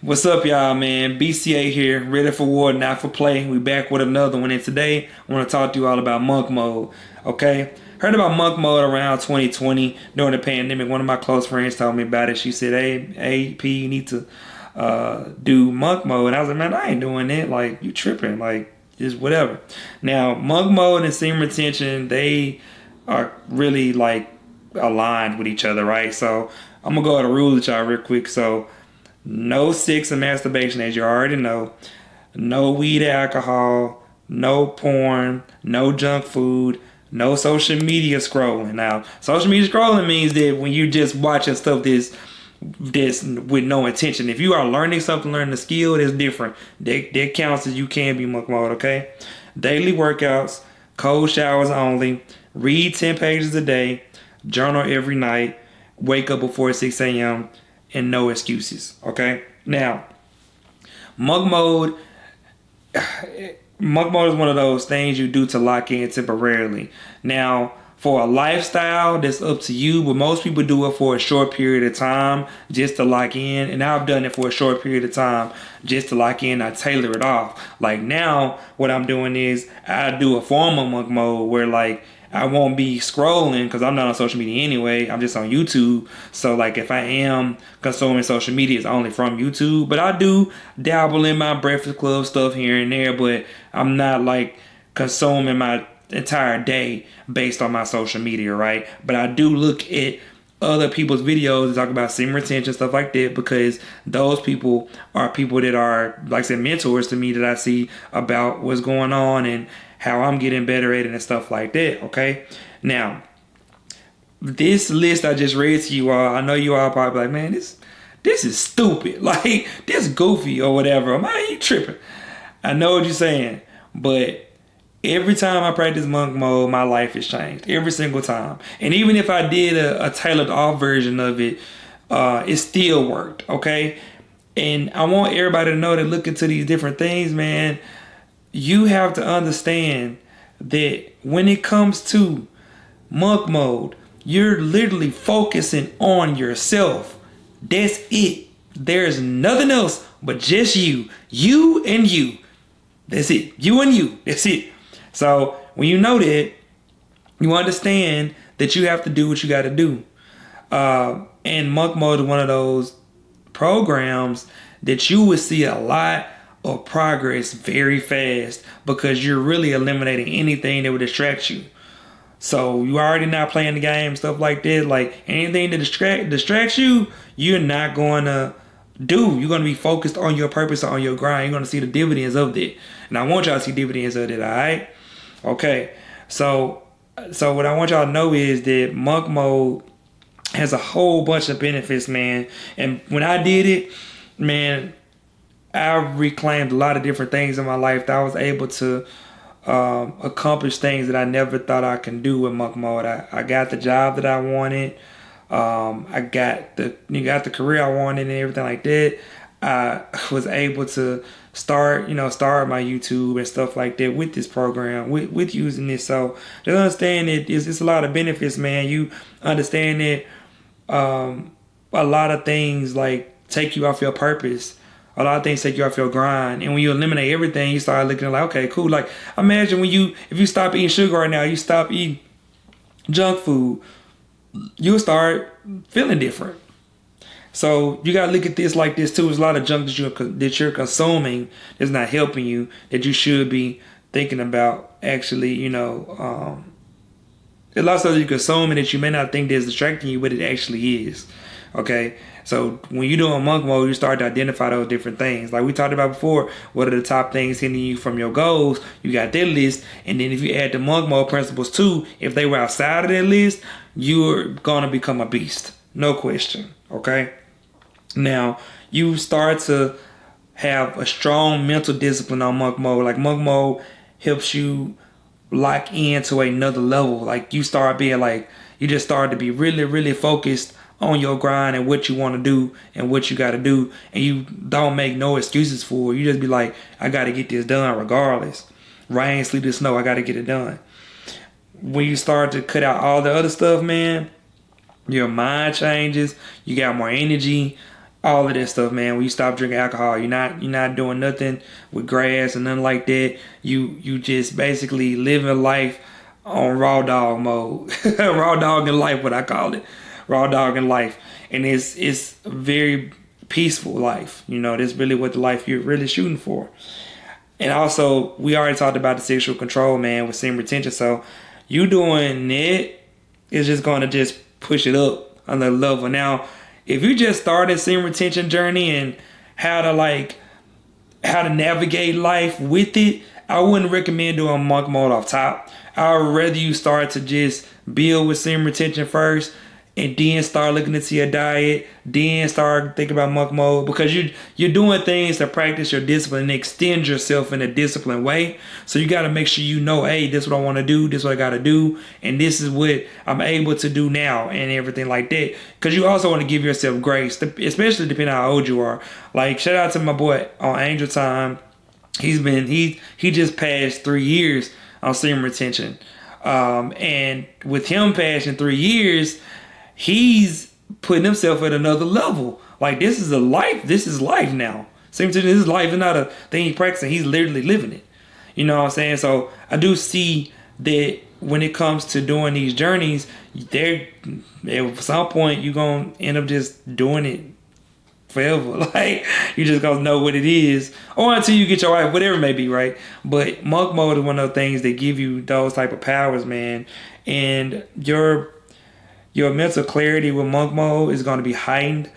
What's up, y'all, man? BCA here, ready for war, not for play. We back with another one, and today I want to talk to you all about monk mode, okay? Heard about monk mode around 2020 during the pandemic. One of my close friends told me about it. She said, hey, P, you need to do monk mode. And I was like, man, I ain't doing it. Like, you tripping. Like, just whatever. Now, monk mode and semen retention, they are really, like, aligned with each other, right? So I'm going to go over the rules with y'all real quick. So, no sex and masturbation, as you already know. No weed or alcohol. No porn. No junk food. No social media scrolling. Now, social media scrolling means that when you're just watching stuff this with no intention. If you are learning something, learning a skill, that's different. That counts as you can be monk mode, okay? Daily workouts. Cold showers only. Read 10 pages a day. Journal every night. Wake up before 6 a.m. and no excuses. Okay. Now, monk mode. Monk mode is one of those things you do to lock in temporarily. Now, for a lifestyle, that's up to you, but most people do it for a short period of time just to lock in. And I've done it for a short period of time just to lock in. I tailor it off. Like now, what I'm doing is I do a formal monk mode where like I won't be scrolling because I'm not on social media anyway. I'm just on YouTube. So like if I am consuming social media, it's only from YouTube. But I do dabble in my Breakfast Club stuff here and there. But I'm not like consuming my entire day based on my social media, right? But I do look at other people's videos and talk about semen retention, stuff like that, because those people are people that are, like I said, mentors to me that I see about what's going on and how I'm getting better at it and stuff like that, okay? Now, this list I just read to you all, I know you all probably like, man, this is stupid. Like, this goofy or whatever. Man, you tripping. I know what you're saying, but every time I practice monk mode, my life has changed. Every single time. And even if I did a tailored off version of it, it still worked, okay? And I want everybody to know that look into these different things, man, you have to understand that when it comes to monk mode, you're literally focusing on yourself. That's it. There's nothing else but just you. You and you. That's it. You and you. That's it. So when you know that, you understand that you have to do what you got to do. And monk mode is one of those programs that you will see a lot of progress very fast because you're really eliminating anything that would distract you. So you already not playing the game, stuff like that. Like anything that distracts you, you're not going to do. You're going to be focused on your purpose, on your grind. You're going to see the dividends of that. And I want y'all to see dividends of that, all right? Okay. So what I want y'all to know is that monk mode has a whole bunch of benefits, man. And when I did it, man, I reclaimed a lot of different things in my life that I was able to accomplish things that I never thought I can do with monk mode. I got the job that I wanted. I got the career I wanted and everything like that. I was able to start my YouTube and stuff like that with this program, with using this. So just understand that it's a lot of benefits, man. You understand that a lot of things like take you off your purpose. A lot of things take you off your grind. And when you eliminate everything, you start looking like, okay, cool. Like imagine if you stop eating sugar right now, you stop eating junk food, you'll start feeling different. So you gotta look at this like this too. There's a lot of junk that you're consuming that's not helping you that you should be thinking about actually, there's a lot of stuff you're consuming that you may not think that's distracting you, but it actually is. Okay, so when you're doing monk mode, you start to identify those different things. Like we talked about before, what are the top things hitting you from your goals? You got that list, and then if you add the monk mode principles too, if they were outside of that list, you're gonna become a beast, no question. Okay, now you start to have a strong mental discipline on monk mode. Like monk mode helps you lock into another level. Like you start being like, you just start to be really, really focused on your grind and what you want to do and what you got to do, and you don't make no excuses for it. You just be like, I got to get this done regardless. Rain, sleet, or snow, I got to get it done. When you start to cut out all the other stuff, man, your mind changes. You got more energy. all of that stuff, man. When you stop drinking alcohol, you're not doing nothing with grass and nothing like that. You just basically living life on raw dog mode. Raw dog in life, what I call it. Raw dog in life. And it's a very peaceful life. You know, that's really what the life you're really shooting for. And also, we already talked about the sexual control, man, with semen retention. So you doing it is just going to just push it up another level. Now, if you just started semen retention journey and how to navigate life with it, I wouldn't recommend doing monk mode off top. I would rather you start to just build with semen retention first, and then start looking into your diet, then start thinking about monk mode, because you're doing things to practice your discipline and extend yourself in a disciplined way. So you got to make sure you know, hey, this is what I want to do, this is what I got to do, and this is what I'm able to do now, and everything like that. Because you also want to give yourself grace, especially depending on how old you are. Like, shout out to my boy on Angel Time. He just passed 3 years on semen retention, and with him passing 3 years, he's putting himself at another level. Like, this is life now. Same thing, this is life. It's not a thing he's practicing. He's literally living it. You know what I'm saying? So I do see that when it comes to doing these journeys, at some point you're going to end up just doing it forever. Like, you just gonna know what it is, or until you get your wife, whatever it may be, right? But monk mode is one of the things that give you those type of powers, man. And your mental clarity with monk mode is going to be heightened.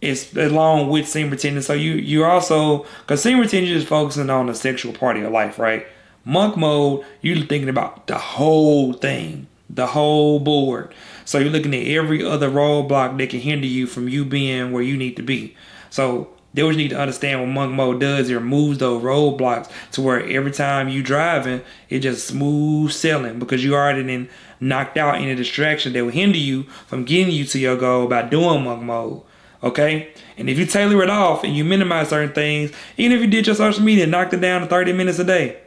It's along with semen retention. So you're also, because semen retention is focusing on the sexual part of your life, right? Monk mode, you're thinking about the whole thing, the whole board. So you're looking at every other roadblock that can hinder you from you being where you need to be. So they always need to understand what monk mode does. It removes those roadblocks to where every time you driving, it just smooth sailing, because you already then knocked out any distraction that will hinder you from getting you to your goal by doing monk mode. Okay? And if you tailor it off and you minimize certain things, even if you did your social media and knocked it down to 30 minutes a day,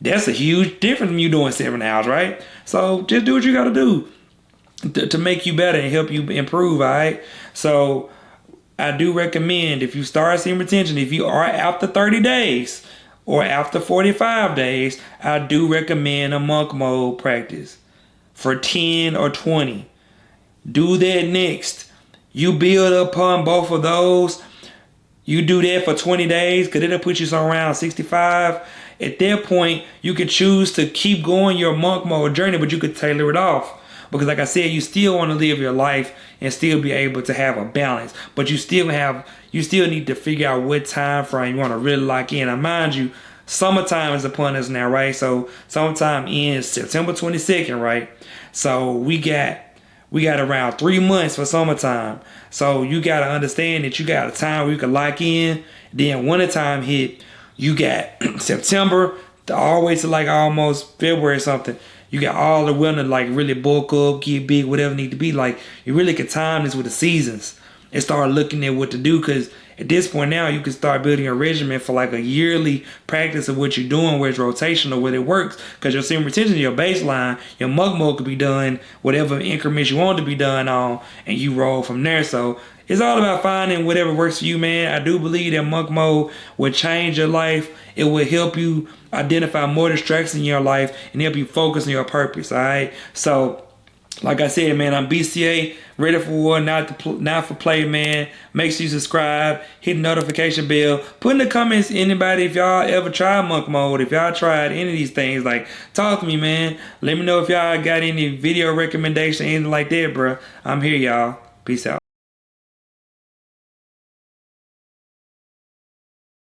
that's a huge difference from you doing 7 hours, right? So just do what you got to do to make you better and help you improve, all right? So I do recommend, if you start semen retention, if you are after 30 days or after 45 days, I do recommend a monk mode practice for 10 or 20. Do that next. You build upon both of those. You do that for 20 days, because it'll put you somewhere around 65. At that point, you could choose to keep going your monk mode journey, but you could tailor it off. Because like I said, you still want to live your life and still be able to have a balance. But you still need to figure out what time frame you want to really lock in. Now, mind you, summertime is upon us now, right? So summertime ends September 22nd, right? So we got around 3 months for summertime. So you got to understand that you got a time where you can lock in. Then wintertime hit, you got September all the way to like almost February or something. You got all the winter, like really bulk up, get big, whatever need to be. Like, you really can time this with the seasons and start looking at what to do, because at this point now you can start building a regimen for like a yearly practice of what you're doing, where it's rotational, where it works. Because your semen retention, your baseline, your monk mode could be done whatever increments you want to be done on, and you roll from there. So it's all about finding whatever works for you, man. I do believe that monk mode will change your life. It will help you identify more distractions in your life and help you focus on your purpose, all right? So, like I said, man, I'm BCA, ready for war, not for play, man. Make sure you subscribe, hit the notification bell. Put in the comments, anybody, if y'all ever tried monk mode, if y'all tried any of these things, like, talk to me, man. Let me know if y'all got any video recommendation, anything like that, bro. I'm here, y'all. Peace out.